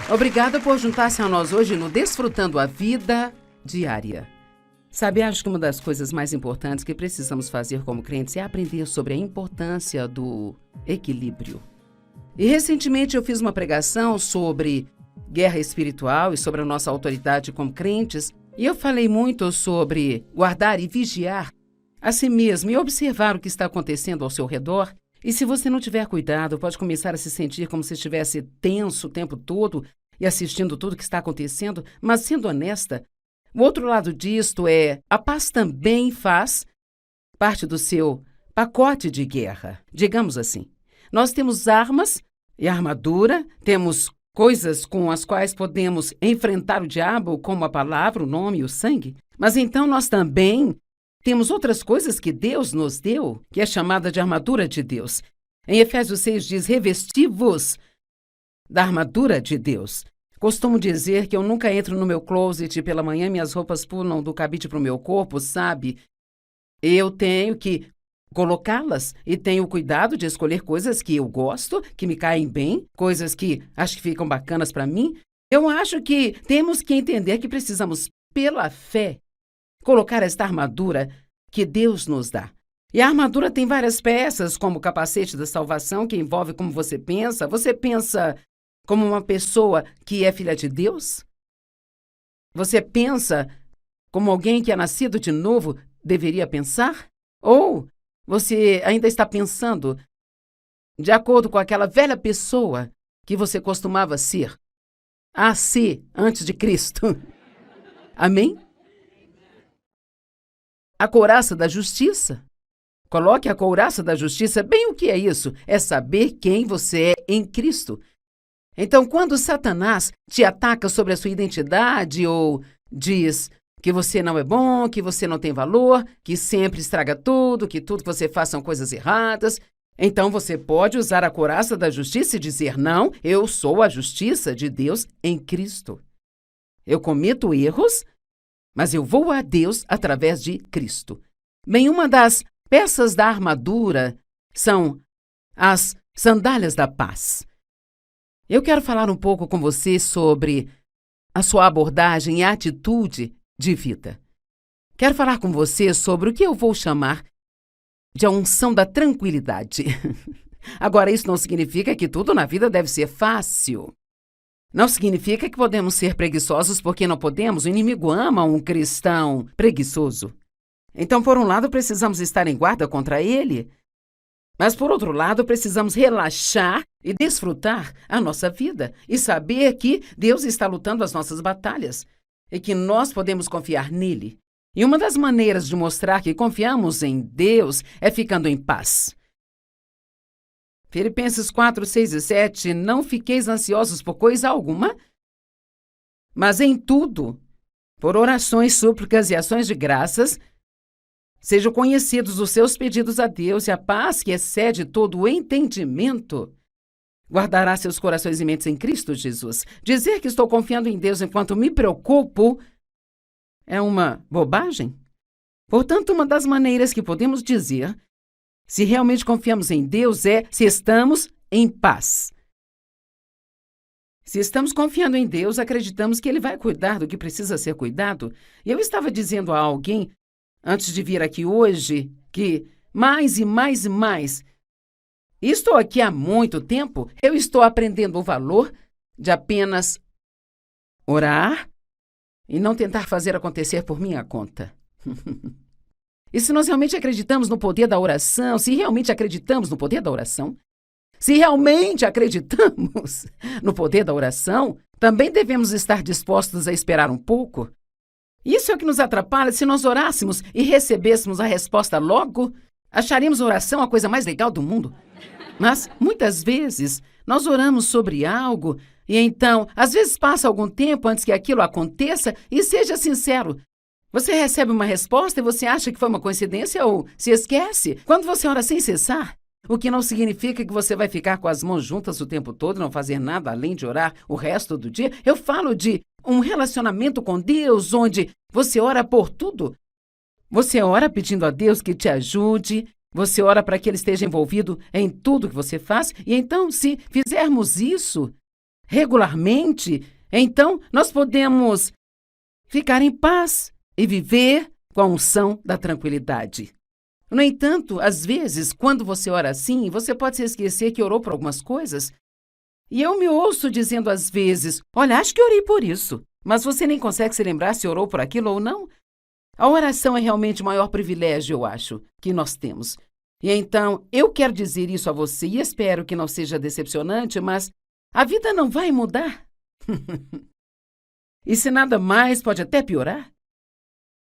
Obrigada por juntar-se a nós hoje no Desfrutando a Vida Diária. Sabe, acho que uma das coisas mais importantes que precisamos fazer como crentes é aprender sobre a importância do equilíbrio. E recentemente eu fiz uma pregação sobre guerra espiritual e sobre a nossa autoridade como crentes, e eu falei muito sobre guardar e vigiar a si mesmo e observar o que está acontecendo ao seu redor. E se você não tiver cuidado, pode começar a se sentir como se estivesse tenso o tempo todo e assistindo tudo o que está acontecendo, mas sendo honesta, o outro lado disto é a paz também faz parte do seu pacote de guerra, digamos assim. Nós temos armas e armadura, temos coisas com as quais podemos enfrentar o diabo, como a palavra, o nome e o sangue, mas então nós também temos outras coisas que Deus nos deu, que é chamada de armadura de Deus. Em Efésios 6 diz, revesti-vos da armadura de Deus. Costumo dizer que eu nunca entro no meu closet e pela manhã minhas roupas pulam do cabide para o meu corpo, sabe? Eu tenho que colocá-las e tenho cuidado de escolher coisas que eu gosto, que me caem bem, coisas que acho que ficam bacanas para mim. Eu acho que temos que entender que precisamos, pela fé, colocar esta armadura que Deus nos dá. E a armadura tem várias peças, como o capacete da salvação, que envolve como você pensa. Você pensa como uma pessoa que é filha de Deus? Você pensa como alguém que é nascido de novo deveria pensar? Ou você ainda está pensando de acordo com aquela velha pessoa que você costumava ser antes de Cristo? Amém? A couraça da justiça. Coloque a couraça da justiça. Bem, o que é isso? É saber quem você é em Cristo. Então, quando Satanás te ataca sobre a sua identidade ou diz que você não é bom, que você não tem valor, que sempre estraga tudo, que tudo que você faz são coisas erradas, então você pode usar a couraça da justiça e dizer, não, eu sou a justiça de Deus em Cristo. Eu cometo erros, mas eu vou a Deus através de Cristo. Bem, uma das peças da armadura são as sandálias da paz. Eu quero falar um pouco com você sobre a sua abordagem e atitude de vida. Quero falar com você sobre o que eu vou chamar de a unção da tranquilidade. Agora, isso não significa que tudo na vida deve ser fácil. Não significa que podemos ser preguiçosos porque não podemos. O inimigo ama um cristão preguiçoso. Então, por um lado, precisamos estar em guarda contra ele, mas, por outro lado, precisamos relaxar e desfrutar a nossa vida e saber que Deus está lutando as nossas batalhas e que nós podemos confiar nele. E uma das maneiras de mostrar que confiamos em Deus é ficando em paz. Filipenses 4, 6 e 7, não fiqueis ansiosos por coisa alguma, mas em tudo, por orações, súplicas e ações de graças, sejam conhecidos os seus pedidos a Deus e a paz que excede todo o entendimento guardará seus corações e mentes em Cristo Jesus. Dizer que estou confiando em Deus enquanto me preocupo é uma bobagem. Portanto, uma das maneiras que podemos dizer se realmente confiamos em Deus é se estamos em paz. Se estamos confiando em Deus, acreditamos que Ele vai cuidar do que precisa ser cuidado. Eu estava dizendo a alguém, antes de vir aqui hoje, que mais e mais e mais, estou aqui há muito tempo, eu estou aprendendo o valor de apenas orar e não tentar fazer acontecer por minha conta. E se nós realmente acreditamos no poder da oração, se realmente acreditamos no poder da oração, se realmente acreditamos no poder da oração, também devemos estar dispostos a esperar um pouco. Isso é o que nos atrapalha. Se nós orássemos e recebêssemos a resposta logo, acharíamos a oração a coisa mais legal do mundo. Mas, muitas vezes, nós oramos sobre algo e então, às vezes passa algum tempo antes que aquilo aconteça e seja sincero. Você recebe uma resposta e você acha que foi uma coincidência ou se esquece. Quando você ora sem cessar, o que não significa que você vai ficar com as mãos juntas o tempo todo e não fazer nada além de orar o resto do dia. Eu falo de um relacionamento com Deus onde você ora por tudo. Você ora pedindo a Deus que te ajude, você ora para que Ele esteja envolvido em tudo que você faz. E então, se fizermos isso, regularmente, então nós podemos ficar em paz e viver com a unção da tranquilidade. No entanto, às vezes, quando você ora assim, você pode se esquecer que orou por algumas coisas. E eu me ouço dizendo às vezes, olha, acho que orei por isso, mas você nem consegue se lembrar se orou por aquilo ou não. A oração é realmente o maior privilégio, eu acho, que nós temos. E então, eu quero dizer isso a você e espero que não seja decepcionante, mas a vida não vai mudar. E se nada mais, pode até piorar.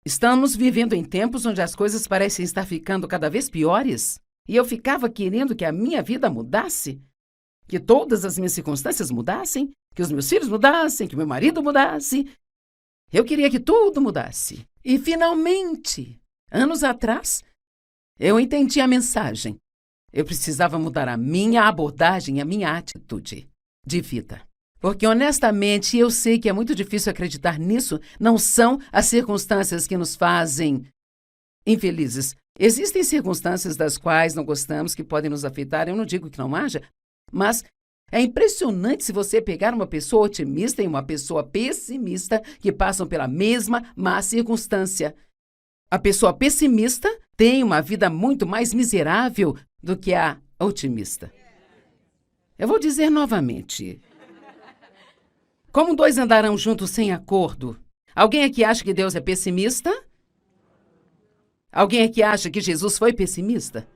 Estamos vivendo em tempos onde as coisas parecem estar ficando cada vez piores. E eu ficava querendo que a minha vida mudasse, que todas as minhas circunstâncias mudassem, que os meus filhos mudassem, que meu marido mudasse. Eu queria que tudo mudasse. E, finalmente, anos atrás, eu entendi a mensagem. Eu precisava mudar a minha abordagem, a minha atitude de vida. Porque, honestamente, eu sei que é muito difícil acreditar nisso, não são as circunstâncias que nos fazem infelizes. Existem circunstâncias das quais não gostamos, que podem nos afetar, eu não digo que não haja, mas é impressionante se você pegar uma pessoa otimista e uma pessoa pessimista que passam pela mesma má circunstância. A pessoa pessimista tem uma vida muito mais miserável do que a otimista. Eu vou dizer novamente. Como dois andarão juntos sem acordo? Alguém aqui acha que Deus é pessimista? Alguém aqui acha que Jesus foi pessimista?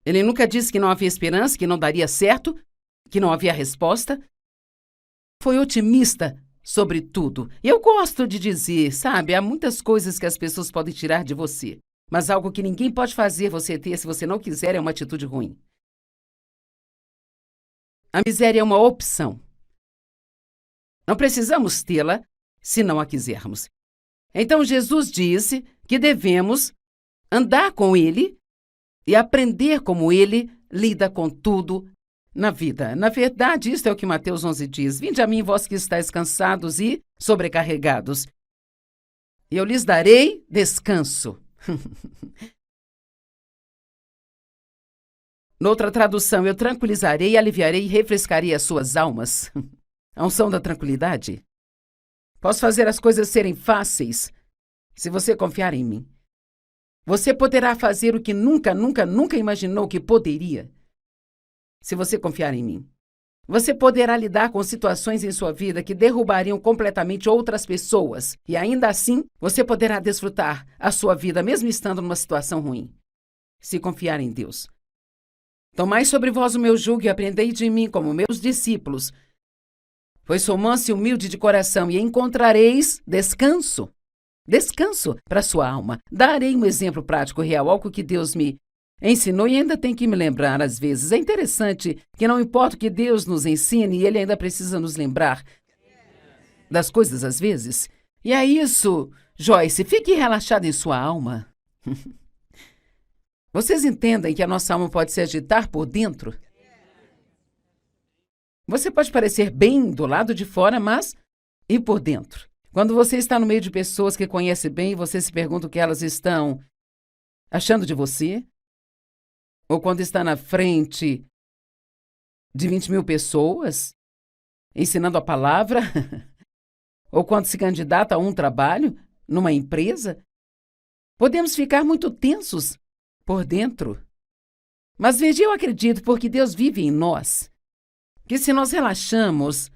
Ele nunca disse que não havia esperança, que não daria certo, que não havia resposta. Foi otimista sobre tudo. E eu gosto de dizer, sabe, há muitas coisas que as pessoas podem tirar de você, mas algo que ninguém pode fazer você ter se você não quiser é uma atitude ruim. A miséria é uma opção. Não precisamos tê-la se não a quisermos. Então Jesus disse que devemos andar com Ele e aprender como Ele lida com tudo na vida. Na verdade, isso é o que Mateus 11 diz. Vinde a mim, vós que estáis cansados e sobrecarregados, e eu lhes darei descanso. Noutra tradução, eu tranquilizarei, aliviarei e refrescarei as suas almas. A unção da tranquilidade. Posso fazer as coisas serem fáceis se você confiar em mim. Você poderá fazer o que nunca imaginou que poderia se você confiar em mim. Você poderá lidar com situações em sua vida que derrubariam completamente outras pessoas e ainda assim você poderá desfrutar a sua vida mesmo estando numa situação ruim, se confiar em Deus. Tomai sobre vós o meu jugo e aprendei de mim como meus discípulos, pois sou manso e humilde de coração, e encontrareis descanso. Descanso para sua alma. Darei um exemplo prático real, algo que Deus me ensinou e ainda tem que me lembrar às vezes. É interessante que não importa o que Deus nos ensine, Ele ainda precisa nos lembrar das coisas às vezes. E é isso, Joyce, fique relaxada em sua alma. Vocês entendem que a nossa alma pode se agitar por dentro? Você pode parecer bem do lado de fora, mas e por dentro? Quando você está no meio de pessoas que conhece bem, você se pergunta o que elas estão achando de você? Ou quando está na frente de 20.000 pessoas, ensinando a palavra? Ou quando se candidata a um trabalho, numa empresa? Podemos ficar muito tensos por dentro. Mas veja, eu acredito, porque Deus vive em nós, que se nós relaxamos,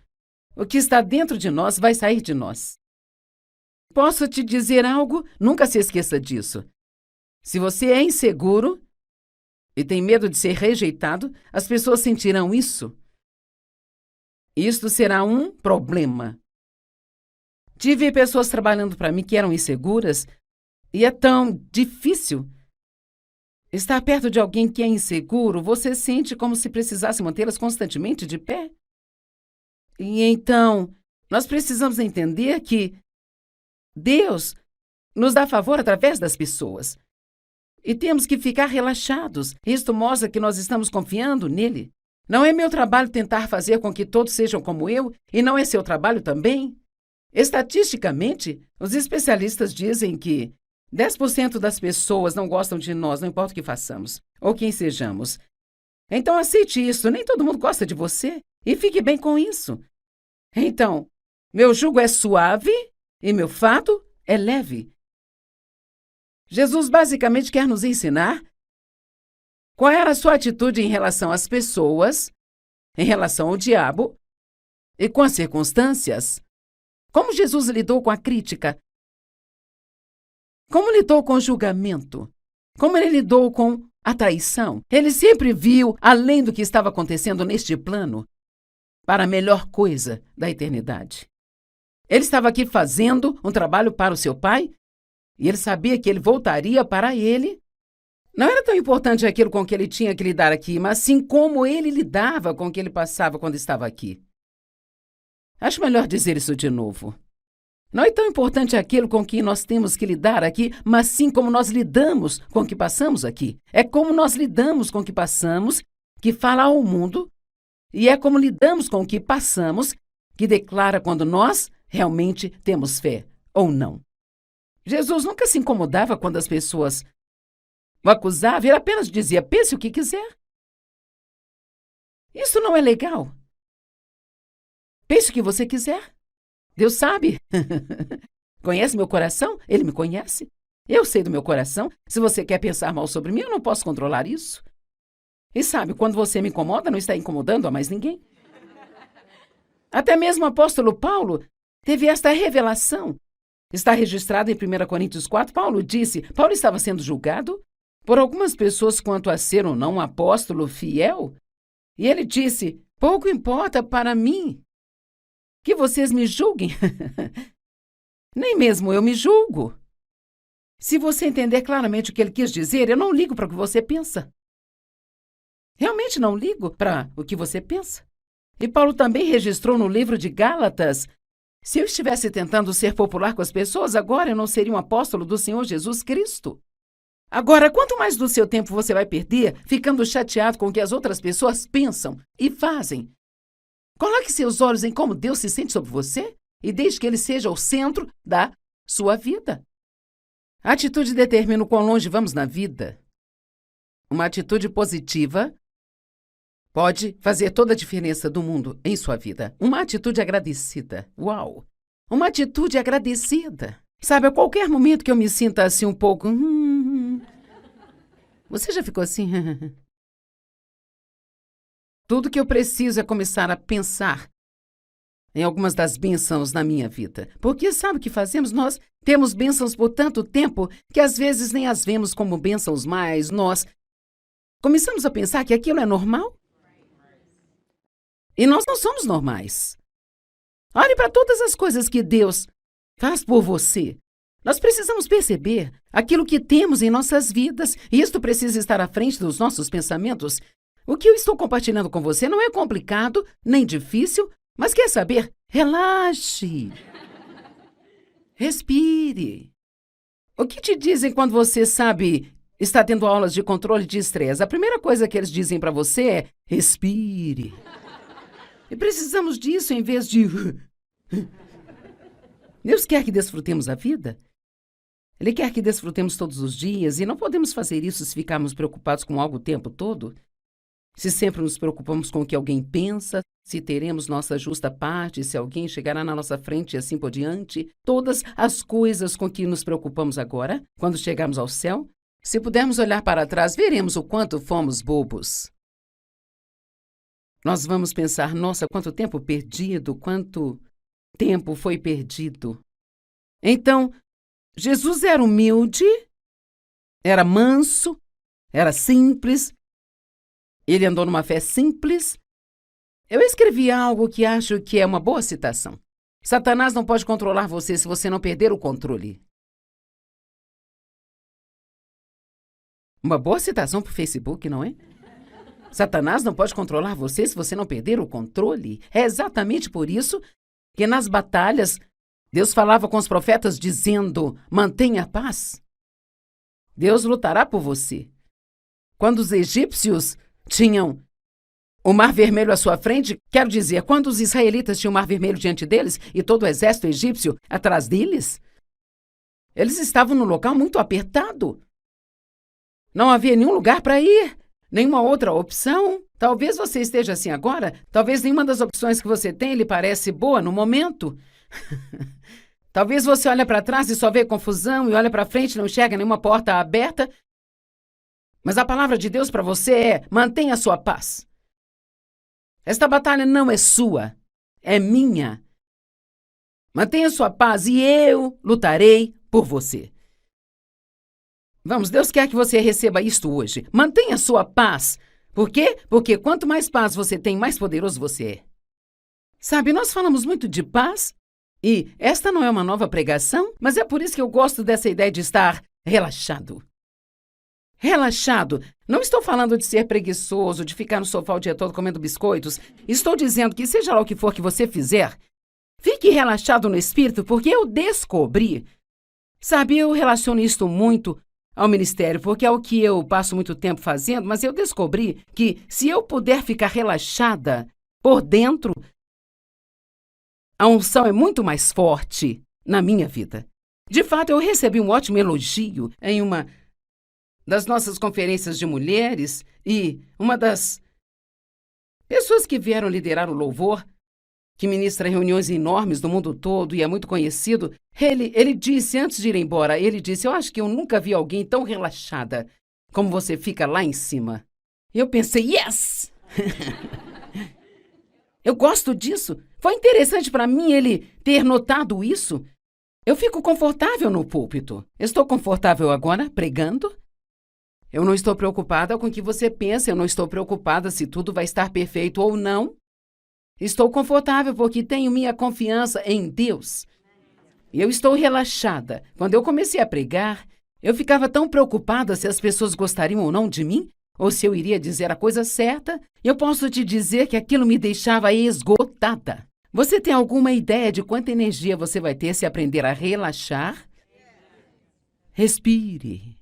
o que está dentro de nós vai sair de nós. Posso te dizer algo? Nunca se esqueça disso. Se você é inseguro e tem medo de ser rejeitado, as pessoas sentirão isso. Isto será um problema. Tive pessoas trabalhando para mim que eram inseguras e é tão difícil. Estar perto de alguém que é inseguro, você sente como se precisasse mantê-las constantemente de pé. E então, nós precisamos entender que Deus nos dá favor através das pessoas. E temos que ficar relaxados. Isto mostra que nós estamos confiando nele. Não é meu trabalho tentar fazer com que todos sejam como eu, e não é seu trabalho também. Estatisticamente, os especialistas dizem que 10% das pessoas não gostam de nós, não importa o que façamos, ou quem sejamos. Então aceite isso, nem todo mundo gosta de você, e fique bem com isso. Então, meu jugo é suave e meu fardo é leve. Jesus basicamente quer nos ensinar qual era a sua atitude em relação às pessoas, em relação ao diabo e com as circunstâncias. Como Jesus lidou com a crítica? Como lidou com o julgamento? Como ele lidou com a traição? Ele sempre viu além do que estava acontecendo neste plano para a melhor coisa da eternidade. Ele estava aqui fazendo um trabalho para o seu pai e ele sabia que ele voltaria para ele. Não era tão importante aquilo com que ele tinha que lidar aqui, mas sim como ele lidava com o que ele passava quando estava aqui. Acho melhor dizer isso de novo. Não é tão importante aquilo com que nós temos que lidar aqui, mas sim como nós lidamos com o que passamos aqui. É como nós lidamos com o que passamos que fala ao mundo, e é como lidamos com o que passamos que declara quando nós realmente temos fé ou não. Jesus nunca se incomodava quando as pessoas o acusavam, ele apenas dizia: pense o que quiser. Isso não é legal. Pense o que você quiser. Deus sabe. Conhece meu coração? Ele me conhece. Eu sei do meu coração. Se você quer pensar mal sobre mim, eu não posso controlar isso. E sabe, quando você me incomoda, não está incomodando a mais ninguém. Até mesmo o apóstolo Paulo teve esta revelação. Está registrado em 1 Coríntios 4. Paulo estava sendo julgado por algumas pessoas quanto a ser ou não um apóstolo fiel. E ele disse: pouco importa para mim que vocês me julguem. Nem mesmo eu me julgo. Se você entender claramente o que ele quis dizer, eu não ligo para o que você pensa. Realmente não ligo para o que você pensa. E Paulo também registrou no livro de Gálatas: se eu estivesse tentando ser popular com as pessoas, agora eu não seria um apóstolo do Senhor Jesus Cristo. Agora, quanto mais do seu tempo você vai perder ficando chateado com o que as outras pessoas pensam e fazem? Coloque seus olhos em como Deus se sente sobre você e deixe que Ele seja o centro da sua vida. A atitude determina o quão longe vamos na vida. Uma atitude positiva pode fazer toda a diferença do mundo em sua vida. Uma atitude agradecida. Uau! Uma atitude agradecida. Sabe, a qualquer momento que eu me sinta assim um pouco... Você já ficou assim? Tudo que eu preciso é começar a pensar em algumas das bênçãos na minha vida. Porque sabe o que fazemos? Nós temos bênçãos por tanto tempo que às vezes nem as vemos como bênçãos mais. Nós começamos a pensar que aquilo é normal. E nós não somos normais. Olhe para todas as coisas que Deus faz por você. Nós precisamos perceber aquilo que temos em nossas vidas. E isto precisa estar à frente dos nossos pensamentos. O que eu estou compartilhando com você não é complicado, nem difícil, mas quer saber? Relaxe. Respire. O que te dizem quando você sabe, está tendo aulas de controle de estresse? A primeira coisa que eles dizem para você é: respire. E precisamos disso em vez de... Deus quer que desfrutemos a vida. Ele quer que desfrutemos todos os dias e não podemos fazer isso se ficarmos preocupados com algo o tempo todo. Se sempre nos preocupamos com o que alguém pensa, se teremos nossa justa parte, se alguém chegará na nossa frente e assim por diante, todas as coisas com que nos preocupamos agora, quando chegarmos ao céu, se pudermos olhar para trás, veremos o quanto fomos bobos. Nós vamos pensar: nossa, quanto tempo perdido, quanto tempo foi perdido. Então, Jesus era humilde, era manso, era simples. Ele andou numa fé simples. Eu escrevi algo que acho que é uma boa citação. Satanás não pode controlar você se você não perder o controle. Uma boa citação para o Facebook, não é? Satanás não pode controlar você se você não perder o controle. É exatamente por isso que nas batalhas Deus falava com os profetas dizendo: mantenha a paz. Deus lutará por você. Quando os egípcios tinham o Mar Vermelho à sua frente, quero dizer, quando os israelitas tinham o Mar Vermelho diante deles e todo o exército egípcio atrás deles, eles estavam num local muito apertado. Não havia nenhum lugar para ir. Nenhuma outra opção? Talvez você esteja assim agora. Talvez nenhuma das opções que você tem lhe parece boa no momento. Talvez você olhe para trás e só vê confusão e olha para frente e não enxerga nenhuma porta aberta. Mas a palavra de Deus para você é: mantenha a sua paz. Esta batalha não é sua, é minha. Mantenha a sua paz e eu lutarei por você. Vamos, Deus quer que você receba isto hoje. Mantenha a sua paz. Por quê? Porque quanto mais paz você tem, mais poderoso você é. Sabe, nós falamos muito de paz e esta não é uma nova pregação, mas é por isso que eu gosto dessa ideia de estar relaxado. Relaxado. Não estou falando de ser preguiçoso, de ficar no sofá o dia todo comendo biscoitos. Estou dizendo que seja lá o que for que você fizer, fique relaxado no espírito, porque eu descobri. Sabe, eu relaciono isto muito ao ministério, porque é o que eu passo muito tempo fazendo, mas eu descobri que se eu puder ficar relaxada por dentro, a unção é muito mais forte na minha vida. De fato, eu recebi um ótimo elogio em uma das nossas conferências de mulheres e uma das pessoas que vieram liderar o louvor, que ministra reuniões enormes no mundo todo e é muito conhecido, ele disse, antes de ir embora, ele disse: eu acho que eu nunca vi alguém tão relaxada como você fica lá em cima. E eu pensei, yes! Eu gosto disso. Foi interessante para mim ele ter notado isso. Eu fico confortável no púlpito. Estou confortável agora, pregando. Eu não estou preocupada com o que você pensa, eu não estou preocupada se tudo vai estar perfeito ou não. Estou confortável porque tenho minha confiança em Deus. E eu estou relaxada. Quando eu comecei a pregar, eu ficava tão preocupada se as pessoas gostariam ou não de mim, ou se eu iria dizer a coisa certa. Eu posso te dizer que aquilo me deixava esgotada. Você tem alguma ideia de quanta energia você vai ter se aprender a relaxar? Respire.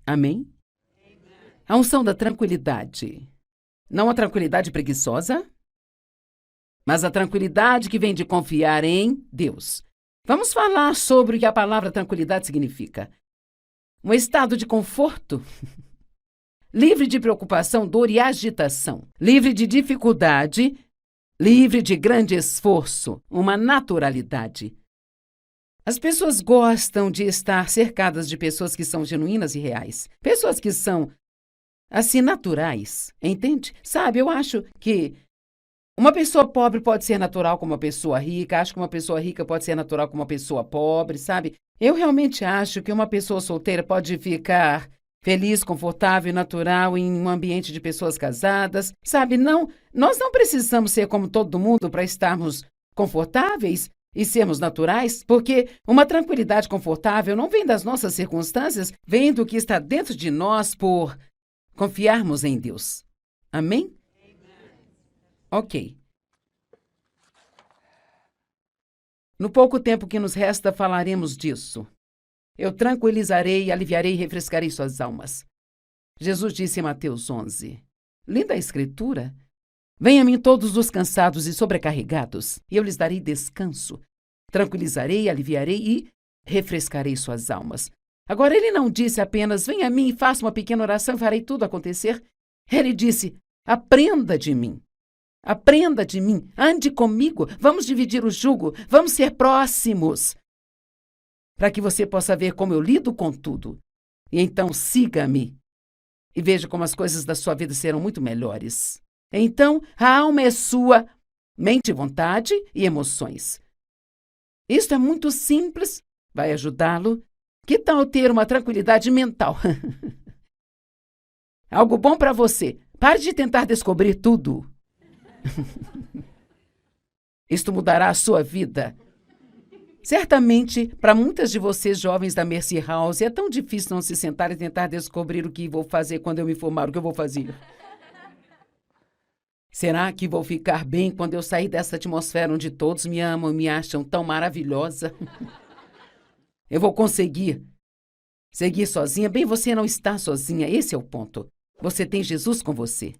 Amém? A unção da tranquilidade. Não a tranquilidade preguiçosa, mas a tranquilidade que vem de confiar em Deus. Vamos falar sobre o que a palavra tranquilidade significa. Um estado de conforto, livre de preocupação, dor e agitação, livre de dificuldade, livre de grande esforço, uma naturalidade. As pessoas gostam de estar cercadas de pessoas que são genuínas e reais, pessoas que são, assim, naturais, entende? Sabe, eu acho que uma pessoa pobre pode ser natural como uma pessoa rica, acho que uma pessoa rica pode ser natural como uma pessoa pobre, sabe? Eu realmente acho que uma pessoa solteira pode ficar feliz, confortável e natural em um ambiente de pessoas casadas, sabe? Não, nós não precisamos ser como todo mundo para estarmos confortáveis e sermos naturais, porque uma tranquilidade confortável não vem das nossas circunstâncias, vem do que está dentro de nós por confiarmos em Deus. Amém? Ok. No pouco tempo que nos resta, falaremos disso. Eu tranquilizarei, aliviarei e refrescarei suas almas. Jesus disse em Mateus 11. Linda a escritura. Venham a mim todos os cansados e sobrecarregados, e eu lhes darei descanso. Tranquilizarei, aliviarei e refrescarei suas almas. Agora, ele não disse apenas: venha a mim e faça uma pequena oração e farei tudo acontecer. Ele disse: aprenda de mim. Aprenda de mim, ande comigo, vamos dividir o jugo, vamos ser próximos, para que você possa ver como eu lido com tudo. E então siga-me e veja como as coisas da sua vida serão muito melhores. Então, a alma é sua mente, vontade e emoções. Isto é muito simples, vai ajudá-lo. Que tal ter uma tranquilidade mental? Algo bom para você. Pare de tentar descobrir tudo. Isto mudará a sua vida. Certamente, para muitas de vocês jovens da Mercy House, é tão difícil não se sentar e tentar descobrir o que vou fazer quando eu me formar, o que eu vou fazer. Será que vou ficar bem quando eu sair dessa atmosfera onde todos me amam e me acham tão maravilhosa? Eu vou conseguir seguir sozinha? Bem, você não está sozinha, esse é o ponto. Você tem Jesus com você.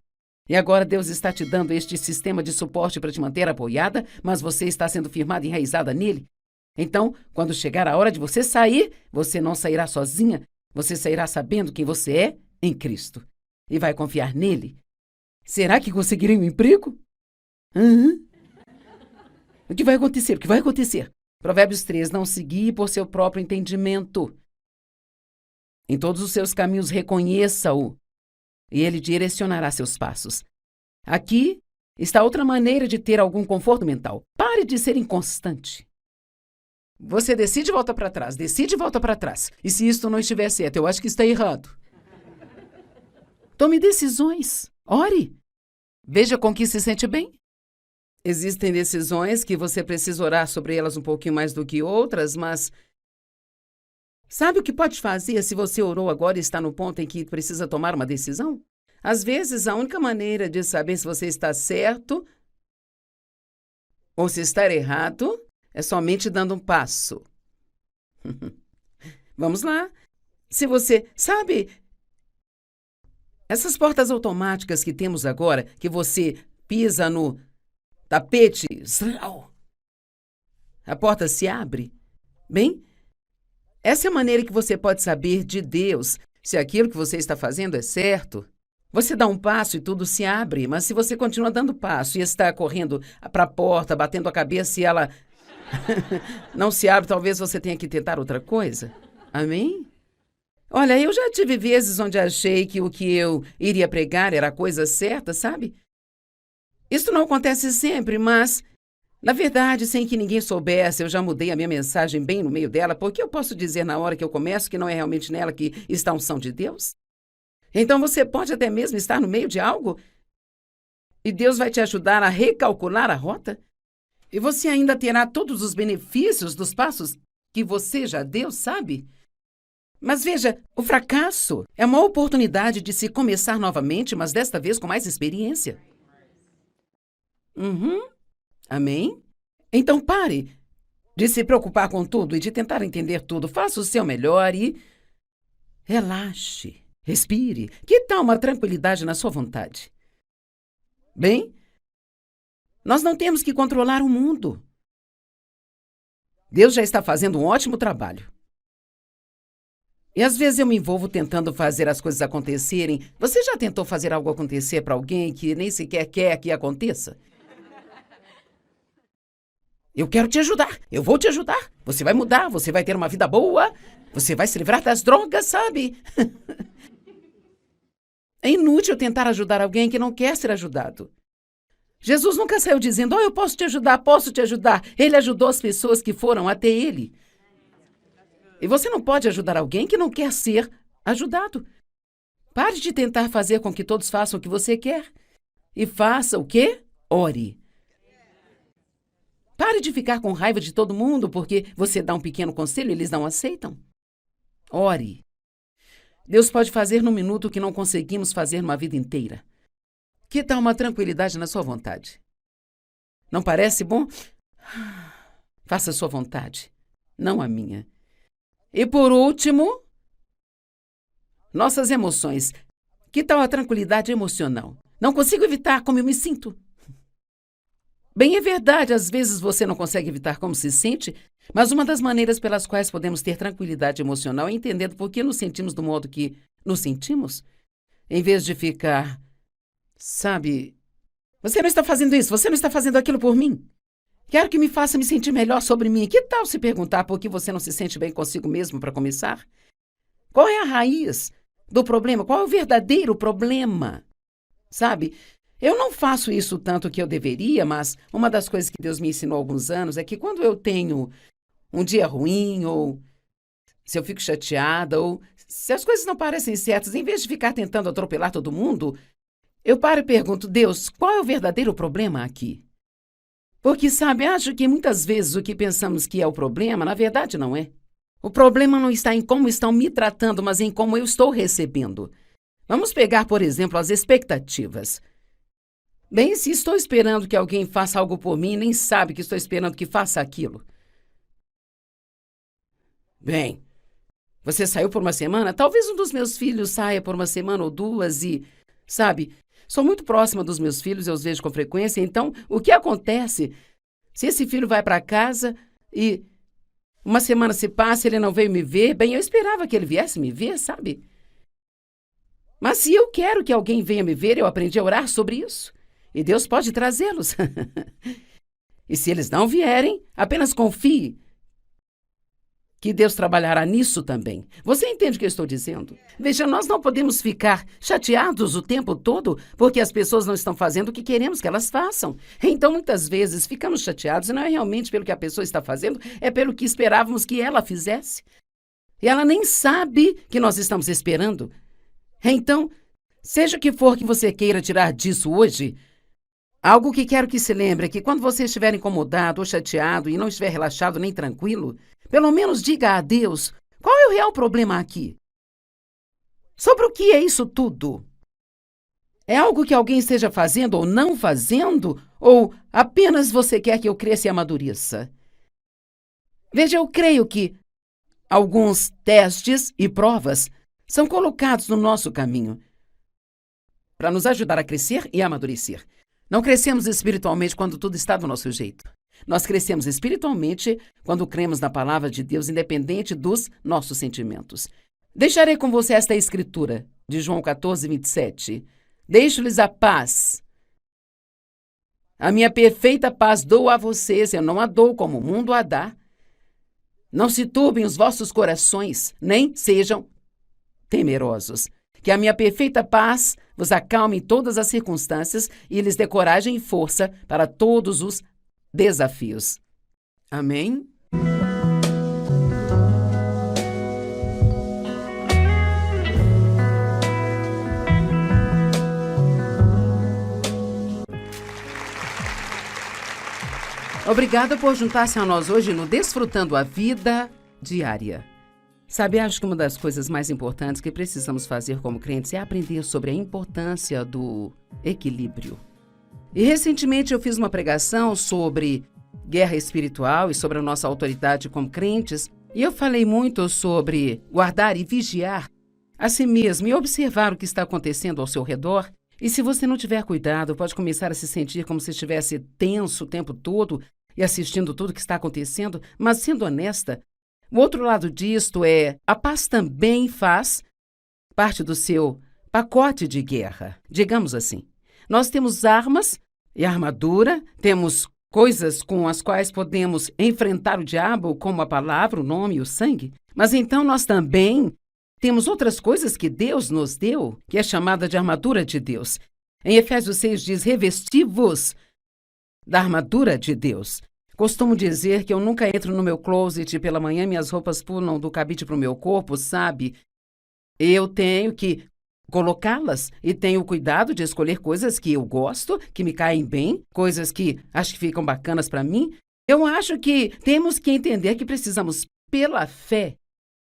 E agora Deus está te dando este sistema de suporte para te manter apoiada, mas você está sendo firmada e enraizada nele. Então, quando chegar a hora de você sair, você não sairá sozinha, você sairá sabendo quem você é em Cristo. e vai confiar nele, será que conseguirei um emprego? Uhum. O que vai acontecer? O que vai acontecer? Provérbios 3, não se guie por seu próprio entendimento. Em todos os seus caminhos reconheça-o, e ele direcionará seus passos. Aqui está outra maneira de ter algum conforto mental. Pare de ser inconstante. Você decide e volta para trás, decide e volta para trás. E se isto não estiver certo, eu acho que está errado. Tome decisões. Ore. Veja com que se sente bem. Existem decisões que você precisa orar sobre elas um pouquinho mais do que outras, mas sabe o que pode fazer se você orou agora e está no ponto em que precisa tomar uma decisão? Às vezes, a única maneira de saber se você está certo ou se está errado é somente dando um passo. Vamos lá. Se você sabe, essas portas automáticas que temos agora, que você pisa no tapete, a porta se abre. Bem, essa é a maneira que você pode saber de Deus se aquilo que você está fazendo é certo. Você dá um passo e tudo se abre, mas se você continua dando passo e está correndo para a porta, batendo a cabeça e ela não se abre, talvez você tenha que tentar outra coisa. Amém? Olha, eu já tive vezes onde achei que o que eu iria pregar era a coisa certa, sabe? Isso não acontece sempre, mas, na verdade, sem que ninguém soubesse, eu já mudei a minha mensagem bem no meio dela, porque eu posso dizer na hora que eu começo que não é realmente nela que está a unção de Deus. Então você pode até mesmo estar no meio de algo e Deus vai te ajudar a recalcular a rota. E você ainda terá todos os benefícios dos passos que você já deu, sabe? Mas veja, o fracasso é uma oportunidade de se começar novamente, mas desta vez com mais experiência. Amém? Então pare de se preocupar com tudo e de tentar entender tudo. Faça o seu melhor e relaxe. Respire. Que tal uma tranquilidade na sua vontade? Bem, nós não temos que controlar o mundo. Deus já está fazendo um ótimo trabalho. E às vezes eu me envolvo tentando fazer as coisas acontecerem. Você já tentou fazer algo acontecer para alguém que nem sequer quer que aconteça? Eu quero te ajudar. Eu vou te ajudar. Você vai mudar, você vai ter uma vida boa. Você vai se livrar das drogas, sabe? É inútil tentar ajudar alguém que não quer ser ajudado. Jesus nunca saiu dizendo, eu posso te ajudar, posso te ajudar. Ele ajudou as pessoas que foram até ele. E você não pode ajudar alguém que não quer ser ajudado. Pare de tentar fazer com que todos façam o que você quer. E faça o quê? Ore. Pare de ficar com raiva de todo mundo porque você dá um pequeno conselho e eles não aceitam. Ore. Deus pode fazer num minuto o que não conseguimos fazer numa vida inteira. Que tal uma tranquilidade na sua vontade? Não parece bom? Faça a sua vontade, não a minha. E por último, nossas emoções. Que tal a tranquilidade emocional? Não consigo evitar como eu me sinto. Bem, é verdade, às vezes você não consegue evitar como se sente, mas uma das maneiras pelas quais podemos ter tranquilidade emocional é entendendo por que nos sentimos do modo que nos sentimos, em vez de ficar, sabe, você não está fazendo isso, você não está fazendo aquilo por mim. Quero que me faça me sentir melhor sobre mim. Que tal se perguntar por que você não se sente bem consigo mesmo para começar? Qual é a raiz do problema? Qual é o verdadeiro problema? Sabe? Eu não faço isso tanto que eu deveria, mas uma das coisas que Deus me ensinou há alguns anos é que quando eu tenho um dia ruim, ou se eu fico chateada, ou se as coisas não parecem certas, em vez de ficar tentando atropelar todo mundo, eu paro e pergunto, Deus, qual é o verdadeiro problema aqui? Porque, sabe, acho que muitas vezes o que pensamos que é o problema, na verdade não é. O problema não está em como estão me tratando, mas em como eu estou recebendo. Vamos pegar, por exemplo, as expectativas. Bem, se estou esperando que alguém faça algo por mim, nem sabe que estou esperando que faça aquilo. Bem, você saiu por uma semana? Talvez um dos meus filhos saia por uma semana ou duas e, sabe, sou muito próxima dos meus filhos, eu os vejo com frequência, então o que acontece se esse filho vai para casa e uma semana se passa e ele não veio me ver? Bem, eu esperava que ele viesse me ver, sabe? Mas se eu quero que alguém venha me ver, eu aprendi a orar sobre isso. E Deus pode trazê-los. E se eles não vierem, apenas confie que Deus trabalhará nisso também. Você entende o que eu estou dizendo? Veja, nós não podemos ficar chateados o tempo todo porque as pessoas não estão fazendo o que queremos que elas façam. Então, muitas vezes, ficamos chateados e não é realmente pelo que a pessoa está fazendo, é pelo que esperávamos que ela fizesse. E ela nem sabe que nós estamos esperando. Então, seja o que for que você queira tirar disso hoje, algo que quero que se lembre é que quando você estiver incomodado ou chateado e não estiver relaxado nem tranquilo, pelo menos diga a Deus qual é o real problema aqui. Sobre o que é isso tudo? É algo que alguém esteja fazendo ou não fazendo? Ou apenas você quer que eu cresça e amadureça? Veja, eu creio que alguns testes e provas são colocados no nosso caminho para nos ajudar a crescer e amadurecer. Não crescemos espiritualmente quando tudo está do nosso jeito. Nós crescemos espiritualmente quando cremos na palavra de Deus, independente dos nossos sentimentos. Deixarei com você esta escritura de João 14, 27. Deixo-lhes a paz. A minha perfeita paz dou a vocês, eu não a dou como o mundo a dá. Não se turbem os vossos corações, nem sejam temerosos. Que a minha perfeita paz vos acalme em todas as circunstâncias e lhes dê coragem e força para todos os desafios. Amém? Obrigada por juntar-se a nós hoje no Desfrutando a Vida Diária. Sabe, acho que uma das coisas mais importantes que precisamos fazer como crentes é aprender sobre a importância do equilíbrio. E recentemente eu fiz uma pregação sobre guerra espiritual e sobre a nossa autoridade como crentes, e eu falei muito sobre guardar e vigiar a si mesmo e observar o que está acontecendo ao seu redor. E se você não tiver cuidado, pode começar a se sentir como se estivesse tenso o tempo todo e assistindo tudo o que está acontecendo, mas sendo honesta, o outro lado disto é a paz também faz parte do seu pacote de guerra, digamos assim. Nós temos armas e armadura, temos coisas com as quais podemos enfrentar o diabo, como a palavra, o nome e o sangue, mas então nós também temos outras coisas que Deus nos deu, que é chamada de armadura de Deus. Em Efésios 6 diz, revesti-vos da armadura de Deus. Costumo dizer que eu nunca entro no meu closet e pela manhã minhas roupas pulam do cabide para o meu corpo, sabe? Eu tenho que colocá-las e tenho cuidado de escolher coisas que eu gosto, que me caem bem, coisas que acho que ficam bacanas para mim. Eu acho que temos que entender que precisamos, pela fé,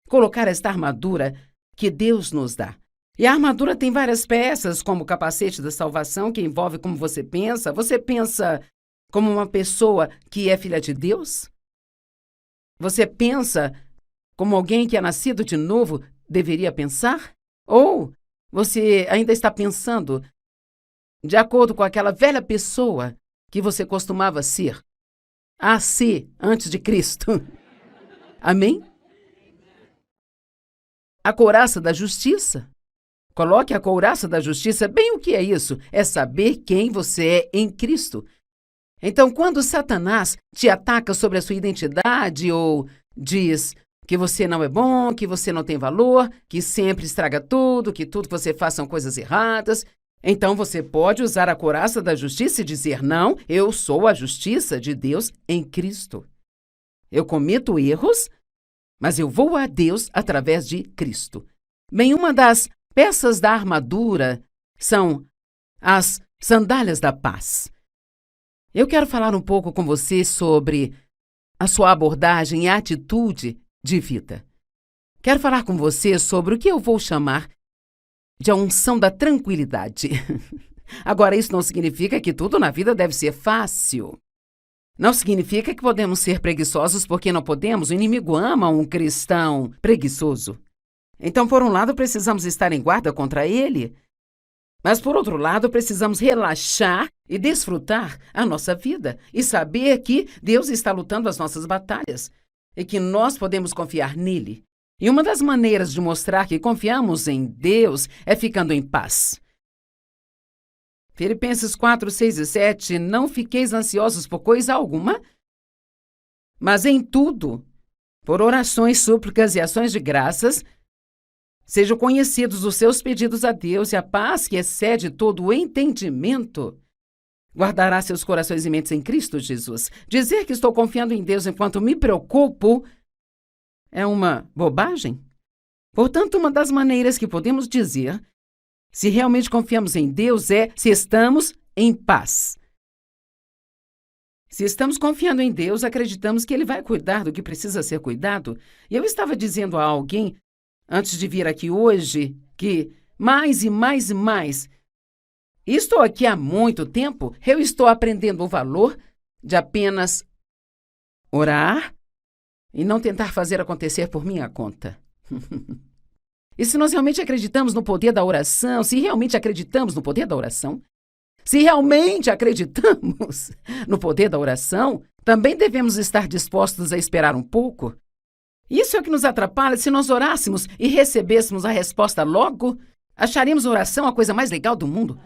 colocar esta armadura que Deus nos dá. E a armadura tem várias peças, como o capacete da salvação, que envolve como você pensa. Você pensa como uma pessoa que é filha de Deus? Você pensa como alguém que é nascido de novo deveria pensar? Ou você ainda está pensando de acordo com aquela velha pessoa que você costumava ser antes de Cristo? Amém? A couraça da justiça. Coloque a couraça da justiça. Bem, o que é isso? É saber quem você é em Cristo. Então, quando Satanás te ataca sobre a sua identidade ou diz que você não é bom, que você não tem valor, que sempre estraga tudo, que tudo que você faz são coisas erradas, então você pode usar a couraça da justiça e dizer, não, eu sou a justiça de Deus em Cristo. Eu cometo erros, mas eu vou a Deus através de Cristo. Bem, uma das peças da armadura são as sandálias da paz. Eu quero falar um pouco com você sobre a sua abordagem e atitude de vida. Quero falar com você sobre o que eu vou chamar de a unção da tranquilidade. Agora, isso não significa que tudo na vida deve ser fácil. Não significa que podemos ser preguiçosos porque não podemos. O inimigo ama um cristão preguiçoso. Então, por um lado, precisamos estar em guarda contra ele, mas, por outro lado, precisamos relaxar e desfrutar a nossa vida e saber que Deus está lutando as nossas batalhas e que nós podemos confiar nele. E uma das maneiras de mostrar que confiamos em Deus é ficando em paz. Filipenses 4, 6 e 7, não fiqueis ansiosos por coisa alguma, mas em tudo, por orações, súplicas e ações de graças, sejam conhecidos os seus pedidos a Deus, e a paz que excede todo o entendimento guardará seus corações e mentes em Cristo Jesus. Dizer que estou confiando em Deus enquanto me preocupo é uma bobagem. Portanto, uma das maneiras que podemos dizer se realmente confiamos em Deus é se estamos em paz. Se estamos confiando em Deus, acreditamos que Ele vai cuidar do que precisa ser cuidado. E eu estava dizendo a alguém, antes de vir aqui hoje, que mais e mais e mais, e estou aqui há muito tempo, eu estou aprendendo o valor de apenas orar e não tentar fazer acontecer por minha conta. E se nós realmente acreditamos no poder da oração, se realmente acreditamos no poder da oração, se realmente acreditamos no poder da oração, também devemos estar dispostos a esperar um pouco. Isso é o que nos atrapalha. Se nós orássemos e recebêssemos a resposta logo, acharíamos a oração a coisa mais legal do mundo.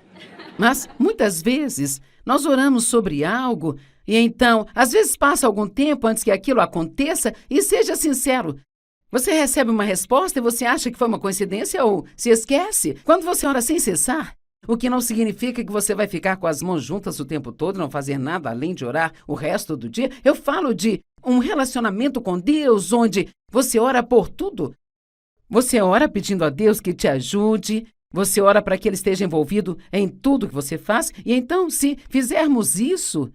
Mas, muitas vezes, nós oramos sobre algo e então, às vezes passa algum tempo antes que aquilo aconteça e seja sincero. Você recebe uma resposta e você acha que foi uma coincidência ou se esquece. Quando você ora sem cessar, o que não significa que você vai ficar com as mãos juntas o tempo todo e não fazer nada além de orar o resto do dia. Eu falo de um relacionamento com Deus onde você ora por tudo. Você ora pedindo a Deus que te ajude, você ora para que Ele esteja envolvido em tudo que você faz. E então, se fizermos isso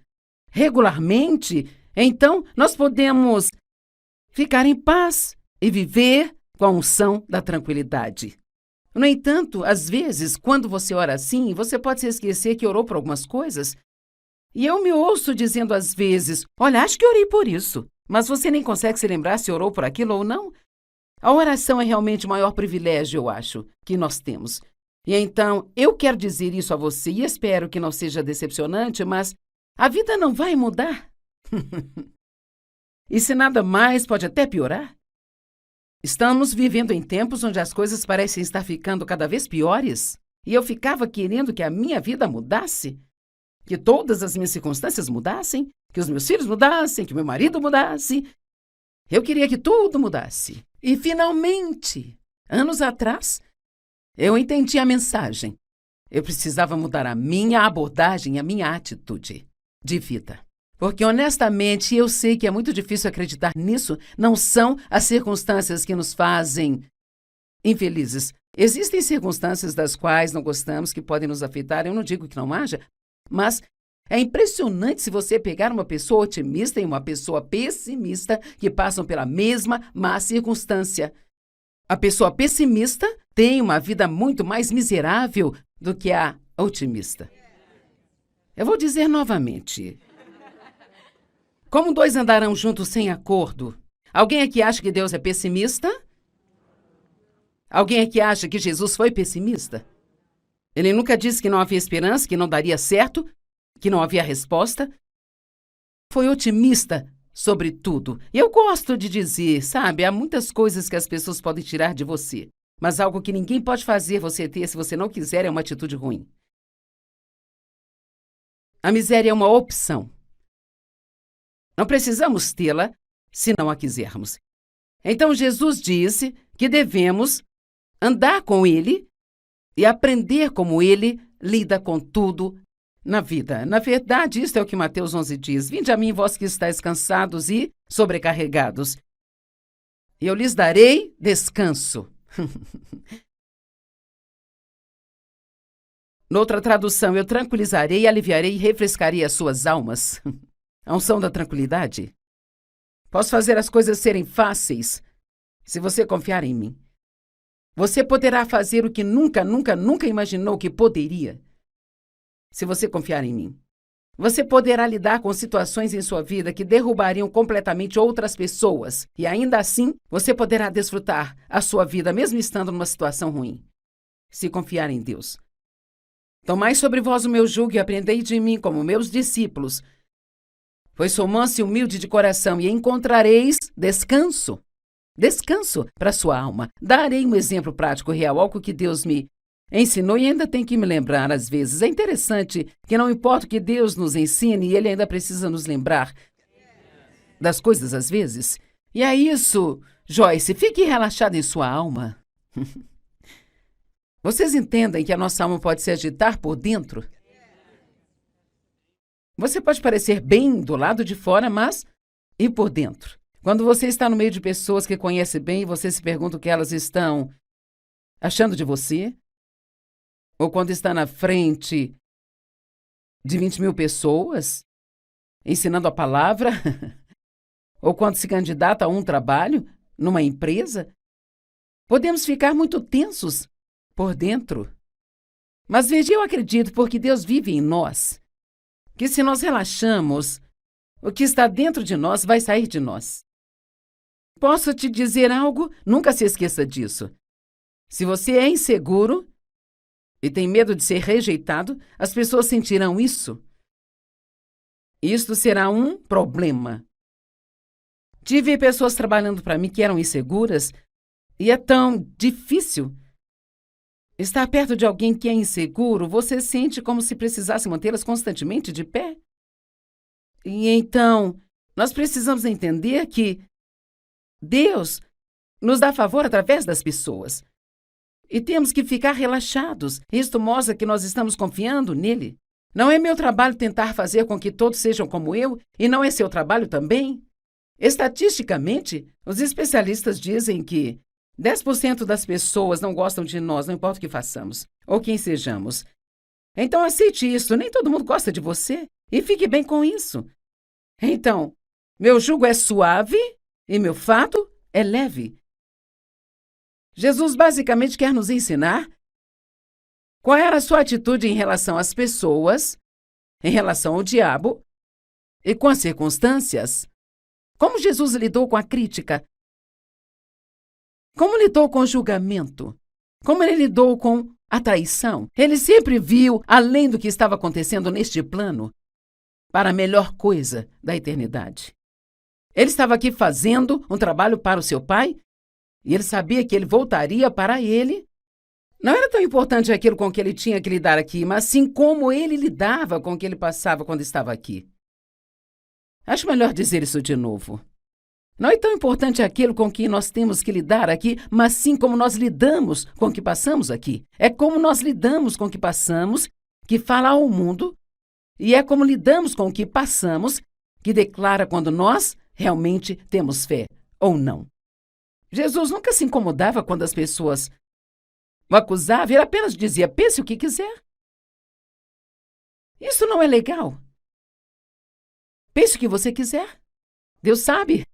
regularmente, então nós podemos ficar em paz e viver com a unção da tranquilidade. No entanto, às vezes, quando você ora assim, você pode se esquecer que orou por algumas coisas. E eu me ouço dizendo às vezes, olha, acho que orei por isso, mas você nem consegue se lembrar se orou por aquilo ou não. A oração é realmente o maior privilégio, eu acho, que nós temos. E então, eu quero dizer isso a você e espero que não seja decepcionante, mas a vida não vai mudar. E se nada mais, pode até piorar. Estamos vivendo em tempos onde as coisas parecem estar ficando cada vez piores. E eu ficava querendo que a minha vida mudasse, que todas as minhas circunstâncias mudassem, que os meus filhos mudassem, que meu marido mudasse. Eu queria que tudo mudasse. E, finalmente, anos atrás, eu entendi a mensagem. Eu precisava mudar a minha abordagem, a minha atitude de vida. Porque, honestamente, eu sei que é muito difícil acreditar nisso. Não são as circunstâncias que nos fazem infelizes. Existem circunstâncias das quais não gostamos, que podem nos afetar. Eu não digo que não haja, mas é impressionante se você pegar uma pessoa otimista e uma pessoa pessimista que passam pela mesma má circunstância. A pessoa pessimista tem uma vida muito mais miserável do que a otimista. Eu vou dizer novamente. Como dois andarão juntos sem acordo? Alguém aqui acha que Deus é pessimista? Alguém aqui acha que Jesus foi pessimista? Ele nunca disse que não havia esperança, que não daria certo, que não havia resposta. Foi otimista sobre tudo. E eu gosto de dizer, sabe, há muitas coisas que as pessoas podem tirar de você, mas algo que ninguém pode fazer você ter se você não quiser é uma atitude ruim. A miséria é uma opção. Não precisamos tê-la se não a quisermos. Então, Jesus disse que devemos andar com Ele e aprender como Ele lida com tudo na vida. Na verdade, isto é o que Mateus 11 diz. Vinde a mim, vós que estáis cansados e sobrecarregados, e eu lhes darei descanso. Noutra tradução, eu tranquilizarei, aliviarei e refrescarei as suas almas. A unção da tranquilidade. Posso fazer as coisas serem fáceis se você confiar em mim. Você poderá fazer o que nunca imaginou que poderia. Se você confiar em mim. Você poderá lidar com situações em sua vida que derrubariam completamente outras pessoas. E ainda assim, você poderá desfrutar a sua vida mesmo estando numa situação ruim. Se confiar em Deus. Tomai sobre vós o meu jugo e aprendei de mim como meus discípulos, pois sou manso e humilde de coração, e encontrareis descanso descanso para sua alma. Darei um exemplo prático real, algo que Deus me ensinou e ainda tem que me lembrar às vezes. É interessante que não importa o que Deus nos ensine, Ele ainda precisa nos lembrar das coisas às vezes. E é isso, Joyce, fique relaxada em sua alma. Vocês entendem que a nossa alma pode se agitar por dentro? Você pode parecer bem do lado de fora, mas e por dentro? Quando você está no meio de pessoas que conhece bem, você se pergunta o que elas estão achando de você? Ou quando está na frente de 20.000 pessoas, ensinando a palavra? Ou quando se candidata a um trabalho, numa empresa? Podemos ficar muito tensos por dentro. Mas veja, eu acredito, porque Deus vive em nós, que se nós relaxamos, o que está dentro de nós vai sair de nós. Posso te dizer algo? Nunca se esqueça disso. Se você é inseguro e tem medo de ser rejeitado, as pessoas sentirão isso. Isto será um problema. Tive pessoas trabalhando para mim que eram inseguras e é tão difícil. Estar perto de alguém que é inseguro, você sente como se precisasse mantê-las constantemente de pé. E então, nós precisamos entender que Deus nos dá favor através das pessoas. E temos que ficar relaxados. Isto mostra que nós estamos confiando nele. Não é meu trabalho tentar fazer com que todos sejam como eu, e não é seu trabalho também. Estatisticamente, os especialistas dizem que 10% das pessoas não gostam de nós, não importa o que façamos, ou quem sejamos. Então aceite isso, nem todo mundo gosta de você, e fique bem com isso. Então, meu jugo é suave e meu fardo é leve. Jesus basicamente quer nos ensinar qual era a sua atitude em relação às pessoas, em relação ao diabo e com as circunstâncias. Como Jesus lidou com a crítica? Como lidou com o julgamento? Como ele lidou com a traição? Ele sempre viu além do que estava acontecendo neste plano para a melhor coisa da eternidade. Ele estava aqui fazendo um trabalho para o seu pai e ele sabia que ele voltaria para ele. Não era tão importante aquilo com que ele tinha que lidar aqui, mas sim como ele lidava com o que ele passava quando estava aqui. Acho melhor dizer isso de novo. Não é tão importante aquilo com que nós temos que lidar aqui, mas sim como nós lidamos com o que passamos aqui. É como nós lidamos com o que passamos que fala ao mundo, e é como lidamos com o que passamos que declara quando nós realmente temos fé ou não. Jesus nunca se incomodava quando as pessoas o acusavam, ele apenas dizia: pense o que quiser. Isso não é legal. Pense o que você quiser. Deus sabe.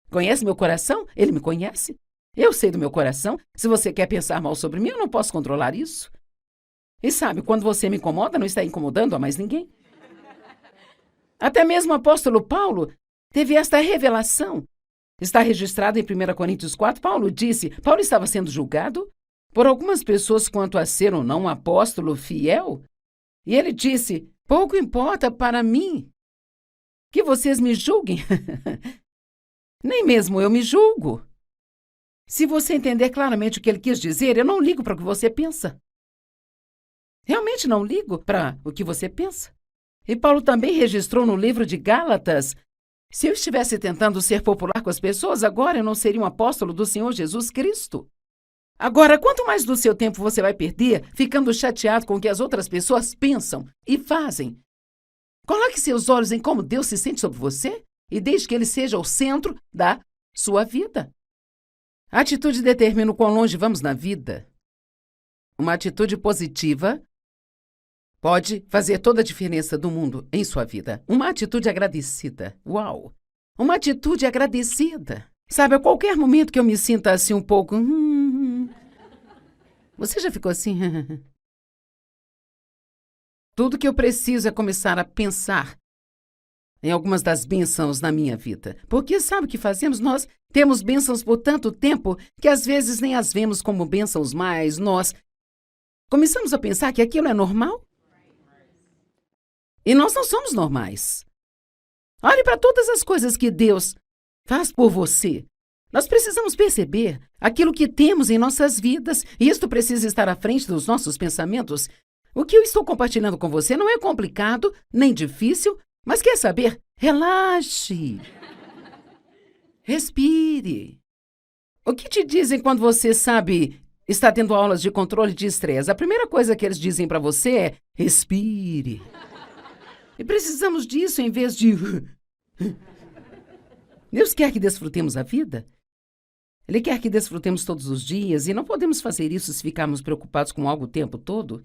Conhece meu coração? Ele me conhece. Eu sei do meu coração. Se você quer pensar mal sobre mim, eu não posso controlar isso. E sabe, quando você me incomoda, não está incomodando a mais ninguém. Até mesmo o apóstolo Paulo teve esta revelação. Está registrado em 1 Coríntios 4. Paulo estava sendo julgado por algumas pessoas quanto a ser ou não um apóstolo fiel. E ele disse: pouco importa para mim que vocês me julguem. Nem mesmo eu me julgo. Se você entender claramente o que ele quis dizer, eu não ligo para o que você pensa. Realmente não ligo para o que você pensa. E Paulo também registrou no livro de Gálatas: se eu estivesse tentando ser popular com as pessoas, agora eu não seria um apóstolo do Senhor Jesus Cristo. Agora, quanto mais do seu tempo você vai perder ficando chateado com o que as outras pessoas pensam e fazem? Coloque seus olhos em como Deus se sente sobre você e deixe que Ele seja o centro da sua vida. A atitude determina o quão longe vamos na vida. Uma atitude positiva pode fazer toda a diferença do mundo em sua vida. Uma atitude agradecida. Uau! Uma atitude agradecida. Sabe, a qualquer momento que eu me sinta assim um pouco... Você já ficou assim? Tudo que eu preciso é começar a pensar em algumas das bênçãos na minha vida. Porque sabe o que fazemos? Nós temos bênçãos por tanto tempo que às vezes nem as vemos como bênçãos, mas nós começamos a pensar que aquilo é normal. E nós não somos normais. Olhe para todas as coisas que Deus faz por você. Nós precisamos perceber aquilo que temos em nossas vidas, e isto precisa estar à frente dos nossos pensamentos. O que eu estou compartilhando com você não é complicado, nem difícil, mas quer saber? Relaxe. Respire. O que te dizem quando você sabe, está tendo aulas de controle de estresse? A primeira coisa que eles dizem para você é: respire. E precisamos disso em vez de... Deus quer que desfrutemos a vida. Ele quer que desfrutemos todos os dias, e não podemos fazer isso se ficarmos preocupados com algo o tempo todo.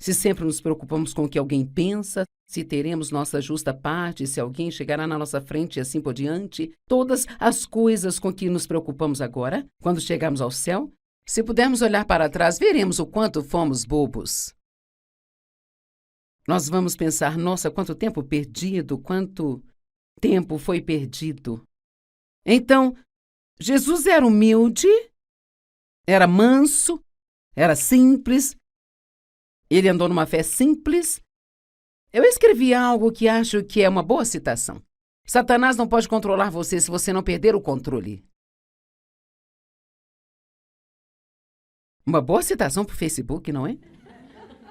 Se sempre nos preocupamos com o que alguém pensa, se teremos nossa justa parte, se alguém chegará na nossa frente e assim por diante, todas as coisas com que nos preocupamos agora, quando chegarmos ao céu, se pudermos olhar para trás, veremos o quanto fomos bobos. Nós vamos pensar: nossa, quanto tempo perdido, quanto tempo foi perdido. Então, Jesus era humilde, era manso, era simples. Ele andou numa fé simples. Eu escrevi algo que acho que é uma boa citação. Satanás não pode controlar você se você não perder o controle. Uma boa citação para o Facebook, não é?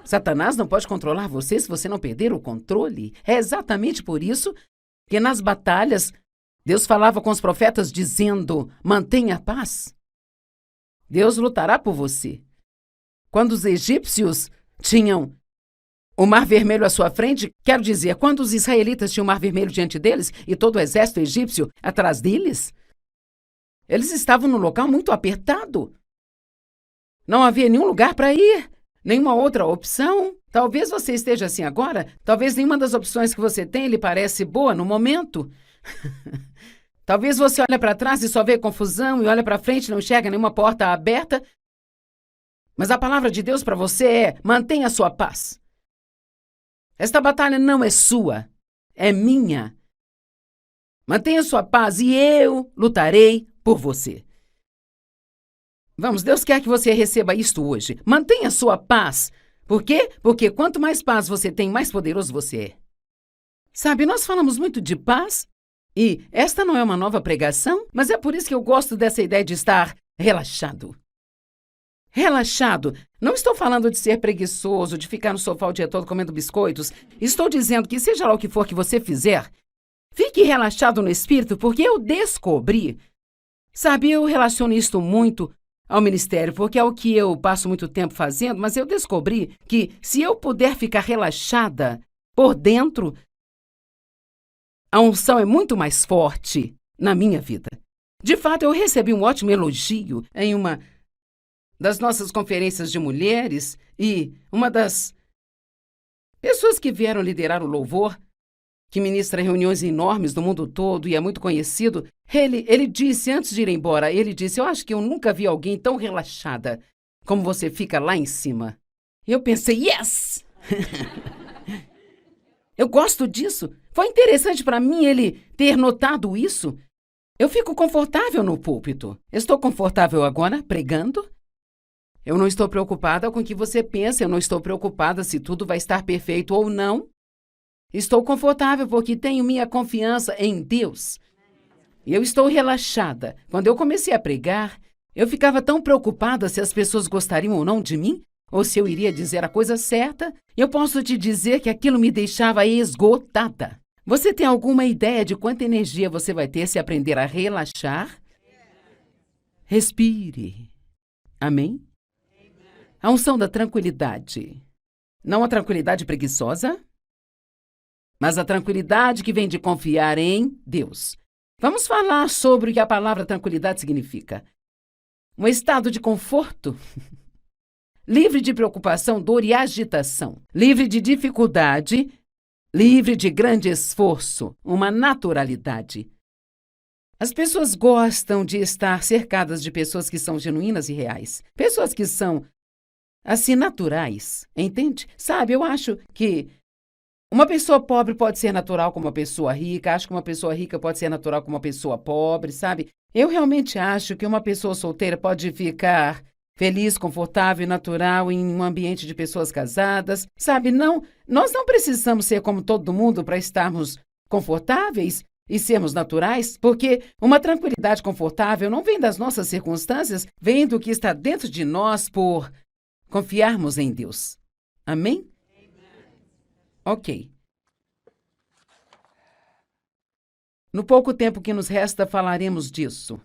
Satanás não pode controlar você se você não perder o controle. É exatamente por isso que nas batalhas Deus falava com os profetas dizendo: mantenha a paz. Deus lutará por você. Quando os egípcios tinham o Mar Vermelho à sua frente, quero dizer, quando os israelitas tinham o Mar Vermelho diante deles e todo o exército egípcio atrás deles, eles estavam num local muito apertado. Não havia nenhum lugar para ir, nenhuma outra opção. Talvez você esteja assim agora, talvez nenhuma das opções que você tem lhe parece boa no momento. Talvez você olhe para trás e só vê confusão, e olha para frente e não enxerga nenhuma porta aberta. Mas a palavra de Deus para você é: mantenha a sua paz. Esta batalha não é sua, é minha. Mantenha a sua paz e eu lutarei por você. Vamos, Deus quer que você receba isto hoje. Mantenha a sua paz. Por quê? Porque quanto mais paz você tem, mais poderoso você é. Sabe, nós falamos muito de paz, e esta não é uma nova pregação, mas é por isso que eu gosto dessa ideia de estar relaxado. Relaxado. Não estou falando de ser preguiçoso, de ficar no sofá o dia todo comendo biscoitos. Estou dizendo que seja lá o que for que você fizer, fique relaxado no espírito, porque eu descobri. Sabe, eu relaciono isto muito ao ministério, porque é o que eu passo muito tempo fazendo, mas eu descobri que se eu puder ficar relaxada por dentro, a unção é muito mais forte na minha vida. De fato, eu recebi um ótimo elogio em uma das nossas conferências de mulheres, e uma das pessoas que vieram liderar o louvor, que ministra reuniões enormes no mundo todo e é muito conhecido, ele disse, antes de ir embora, ele disse: eu acho que eu nunca vi alguém tão relaxada como você fica lá em cima. E eu pensei: yes! Eu gosto disso. Foi interessante para mim ele ter notado isso. Eu fico confortável no púlpito. Estou confortável agora, pregando. Eu não estou preocupada com o que você pensa, eu não estou preocupada se tudo vai estar perfeito ou não. Estou confortável porque tenho minha confiança em Deus. E eu estou relaxada. Quando eu comecei a pregar, eu ficava tão preocupada se as pessoas gostariam ou não de mim, ou se eu iria dizer a coisa certa. Eu posso te dizer que aquilo me deixava esgotada. Você tem alguma ideia de quanta energia você vai ter se aprender a relaxar? Respire. Amém? A unção da tranquilidade. Não a tranquilidade preguiçosa, mas a tranquilidade que vem de confiar em Deus. Vamos falar sobre o que a palavra tranquilidade significa. Um estado de conforto, livre de preocupação, dor e agitação, livre de dificuldade, livre de grande esforço, uma naturalidade. As pessoas gostam de estar cercadas de pessoas que são genuínas e reais, pessoas que são assim, naturais, entende? Sabe, eu acho que uma pessoa pobre pode ser natural como uma pessoa rica, acho que uma pessoa rica pode ser natural como uma pessoa pobre, sabe? Eu realmente acho que uma pessoa solteira pode ficar feliz, confortável e natural em um ambiente de pessoas casadas, sabe? Não, nós não precisamos ser como todo mundo para estarmos confortáveis. e sermos naturais, porque uma tranquilidade confortável não vem das nossas circunstâncias, vem do que está dentro de nós por confiarmos em Deus. Amém? Ok. No pouco tempo que nos resta, falaremos disso.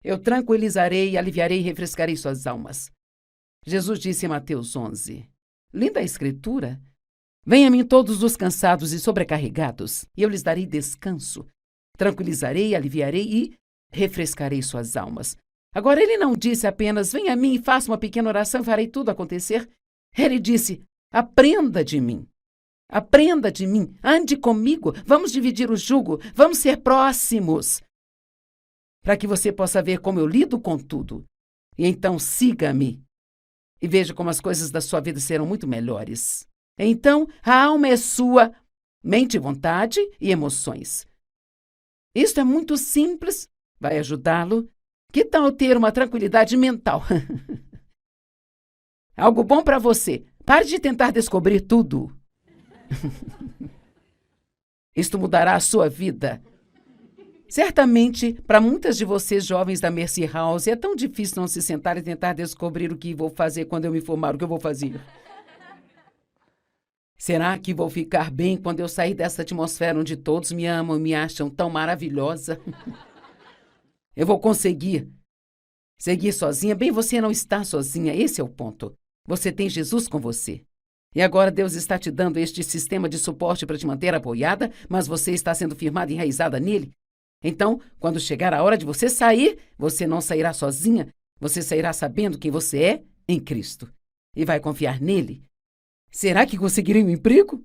Eu tranquilizarei, aliviarei e refrescarei suas almas. Jesus disse em Mateus 11. Linda a escritura. Venha a mim todos os cansados e sobrecarregados, e eu lhes darei descanso. Tranquilizarei, aliviarei e refrescarei suas almas. Agora, ele não disse apenas, venha a mim e faça uma pequena oração e farei tudo acontecer. Ele disse, aprenda de mim. Aprenda de mim, ande comigo, vamos dividir o jugo, vamos ser próximos, para que você possa ver como eu lido com tudo. E então siga-me e veja como as coisas da sua vida serão muito melhores. Então, a alma é sua, mente, vontade e emoções. Isto é muito simples, vai ajudá-lo. Que tal ter uma tranquilidade mental? Algo bom para você. Pare de tentar descobrir tudo. Isto mudará a sua vida. Certamente, para muitas de vocês jovens da Mercy House, é tão difícil não se sentar e tentar descobrir o que vou fazer quando eu me formar, o que eu vou fazer. Será que vou ficar bem quando eu sair dessa atmosfera onde todos me amam e me acham tão maravilhosa? Eu vou conseguir seguir sozinha? Bem, você não está sozinha, esse é o ponto. Você tem Jesus com você. E agora Deus está te dando este sistema de suporte para te manter apoiada, mas você está sendo firmada e enraizada nele. Então, quando chegar a hora de você sair, você não sairá sozinha, você sairá sabendo quem você é em Cristo. E vai confiar nele. Será que conseguirei um emprego?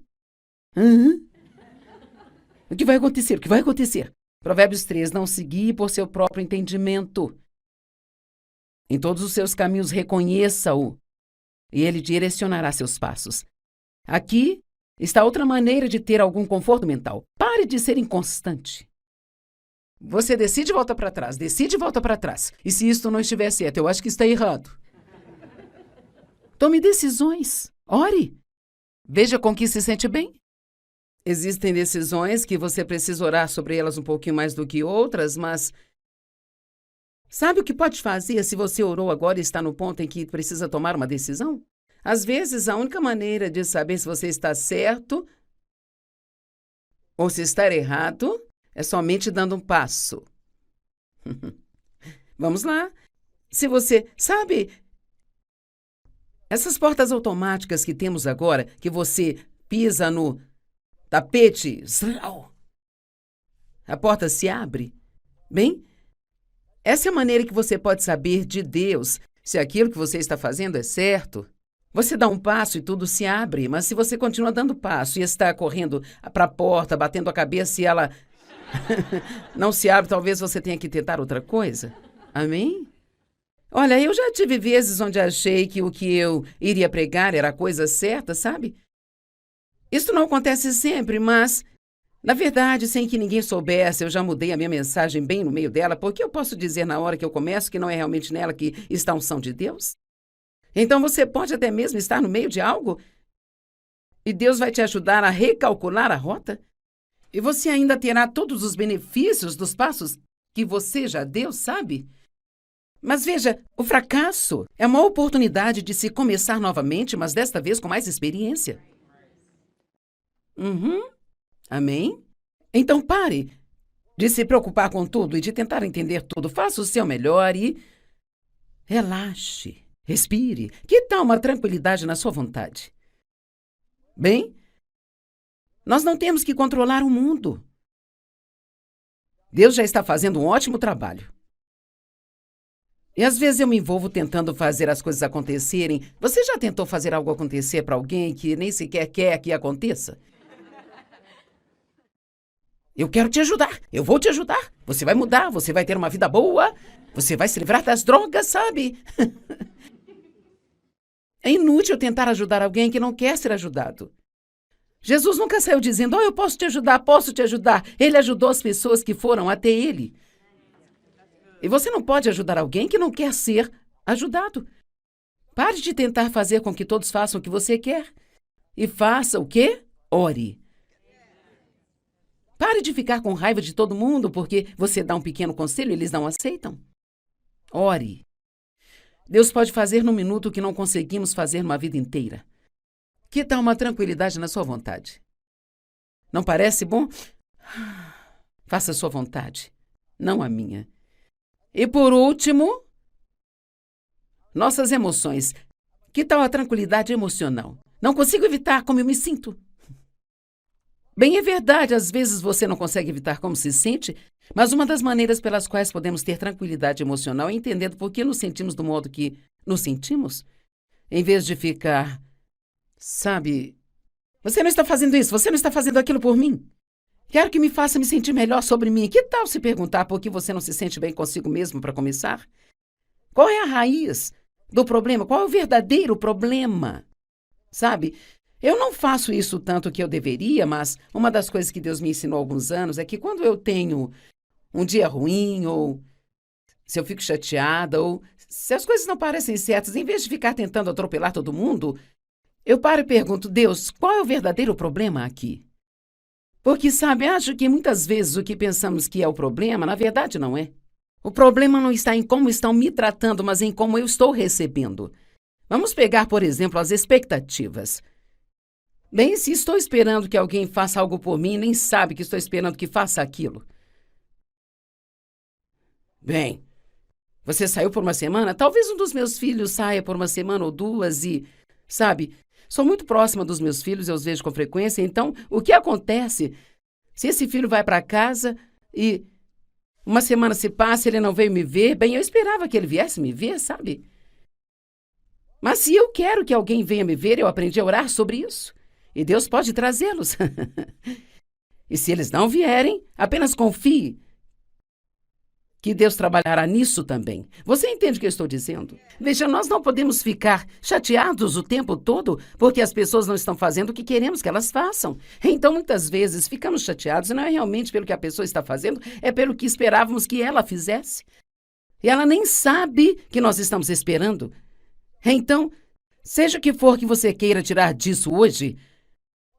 O que vai acontecer? O que vai acontecer? Provérbios 3, não se guie por seu próprio entendimento. Em todos os seus caminhos reconheça-o, e ele direcionará seus passos. Aqui está outra maneira de ter algum conforto mental. Pare de ser inconstante. Você decide e volta para trás, decide e volta para trás. E se isto não estiver certo, eu acho que está errado. Tome decisões. Ore. Veja com que se sente bem. Existem decisões que você precisa orar sobre elas um pouquinho mais do que outras, mas sabe o que pode fazer se você orou agora e está no ponto em que precisa tomar uma decisão? Às vezes, a única maneira de saber se você está certo ou se está errado é somente dando um passo. Vamos lá. Se você sabe, essas portas automáticas que temos agora, que você pisa no tapete, a porta se abre. Bem, essa é a maneira que você pode saber de Deus se aquilo que você está fazendo é certo. Você dá um passo e tudo se abre, mas se você continua dando passo e está correndo para a porta, batendo a cabeça e ela não se abre, talvez você tenha que tentar outra coisa. Amém? Olha, eu já tive vezes onde achei que o que eu iria pregar era a coisa certa, sabe? Isso não acontece sempre, mas, na verdade, sem que ninguém soubesse, eu já mudei a minha mensagem bem no meio dela, porque eu posso dizer na hora que eu começo que não é realmente nela que está a unção de Deus. Então você pode até mesmo estar no meio de algo e Deus vai te ajudar a recalcular a rota. E você ainda terá todos os benefícios dos passos que você já deu, sabe? Mas veja, o fracasso é uma oportunidade de se começar novamente, mas desta vez com mais experiência. Amém? Então pare de se preocupar com tudo e de tentar entender tudo. Faça o seu melhor e relaxe, respire. Que tal uma tranquilidade na sua vontade? Bem, nós não temos que controlar o mundo. Deus já está fazendo um ótimo trabalho. E às vezes eu me envolvo tentando fazer as coisas acontecerem. Você já tentou fazer algo acontecer para alguém que nem sequer quer que aconteça? Eu quero te ajudar, eu vou te ajudar. Você vai mudar, você vai ter uma vida boa, você vai se livrar das drogas, sabe? É inútil tentar ajudar alguém que não quer ser ajudado. Jesus nunca saiu dizendo, eu posso te ajudar, posso te ajudar. Ele ajudou as pessoas que foram até ele. E você não pode ajudar alguém que não quer ser ajudado. Pare de tentar fazer com que todos façam o que você quer. E faça o quê? Ore. Pare de ficar com raiva de todo mundo porque você dá um pequeno conselho e eles não aceitam. Ore. Deus pode fazer num minuto o que não conseguimos fazer numa vida inteira. Que tal uma tranquilidade na sua vontade? Não parece bom? Faça a sua vontade, não a minha. E por último, nossas emoções. Que tal a tranquilidade emocional? Não consigo evitar como eu me sinto. Bem, é verdade, às vezes você não consegue evitar como se sente, mas uma das maneiras pelas quais podemos ter tranquilidade emocional é entendendo por que nos sentimos do modo que nos sentimos, em vez de ficar, sabe, você não está fazendo isso, você não está fazendo aquilo por mim. Quero que me faça me sentir melhor sobre mim. Que tal se perguntar por que você não se sente bem consigo mesmo para começar? Qual é a raiz do problema? Qual é o verdadeiro problema? Sabe, eu não faço isso tanto que eu deveria, mas uma das coisas que Deus me ensinou há alguns anos é que quando eu tenho um dia ruim, ou se eu fico chateada, ou se as coisas não parecem certas, em vez de ficar tentando atropelar todo mundo, eu paro e pergunto, Deus, qual é o verdadeiro problema aqui? Porque, sabe, acho que muitas vezes o que pensamos que é o problema, na verdade não é. O problema não está em como estão me tratando, mas em como eu estou recebendo. Vamos pegar, por exemplo, as expectativas. Bem, se estou esperando que alguém faça algo por mim, nem sabe que estou esperando que faça aquilo. Bem, você saiu por uma semana? Talvez um dos meus filhos saia por uma semana ou duas e, sabe, sou muito próxima dos meus filhos, eu os vejo com frequência, então o que acontece se esse filho vai para casa e uma semana se passa e ele não veio me ver? Bem, eu esperava que ele viesse me ver, sabe? Mas se eu quero que alguém venha me ver, eu aprendi a orar sobre isso. E Deus pode trazê-los. E se eles não vierem, apenas confie que Deus trabalhará nisso também. Você entende o que eu estou dizendo? Veja, nós não podemos ficar chateados o tempo todo porque as pessoas não estão fazendo o que queremos que elas façam. Então, muitas vezes, ficamos chateados e não é realmente pelo que a pessoa está fazendo, é pelo que esperávamos que ela fizesse. E ela nem sabe que nós estamos esperando. Então, seja o que for que você queira tirar disso hoje,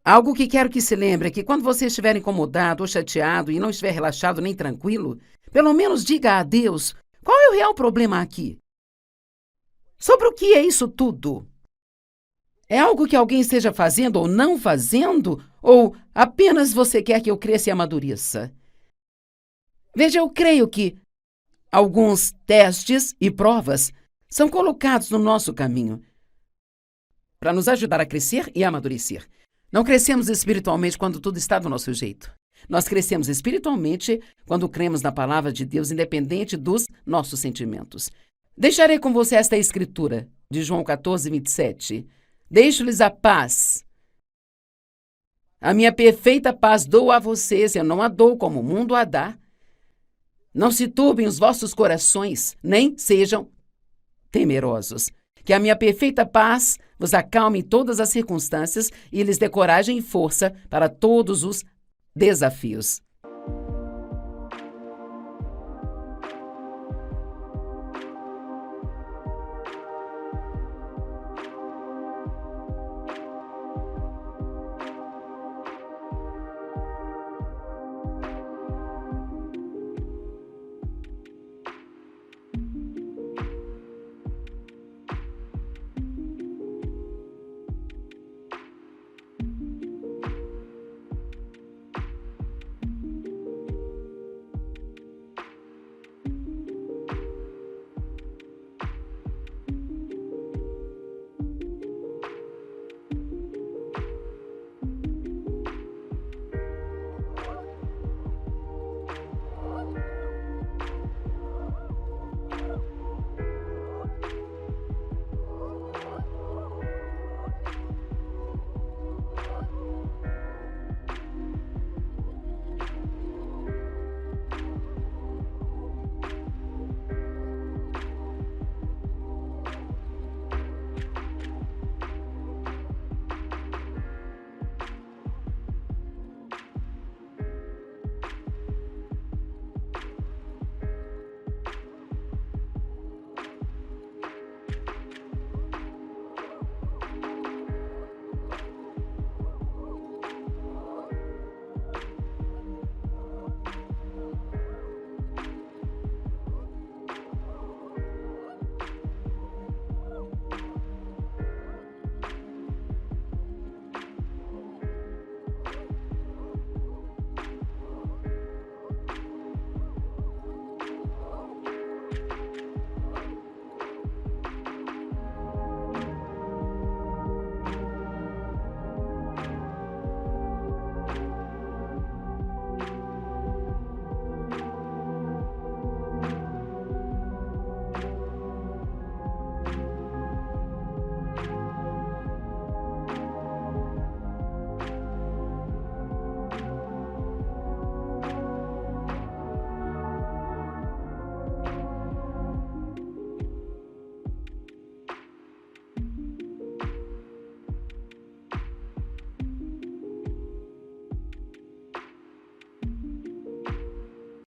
algo que quero que se lembre é que quando você estiver incomodado ou chateado e não estiver relaxado nem tranquilo, pelo menos diga a Deus qual é o real problema aqui. Sobre o que é isso tudo? É algo que alguém esteja fazendo ou não fazendo? Ou apenas você quer que eu cresça e amadureça? Veja, eu creio que alguns testes e provas são colocados no nosso caminho para nos ajudar a crescer e amadurecer. Não crescemos espiritualmente quando tudo está do nosso jeito. Nós crescemos espiritualmente quando cremos na palavra de Deus, independente dos nossos sentimentos. Deixarei com você esta escritura de João 14, 27. Deixo-lhes a paz. A minha perfeita paz dou a vocês, eu não a dou como o mundo a dá. Não se turbem os vossos corações, nem sejam temerosos. Que a minha perfeita paz vos acalme em todas as circunstâncias e lhes dê coragem e força para todos os desafios.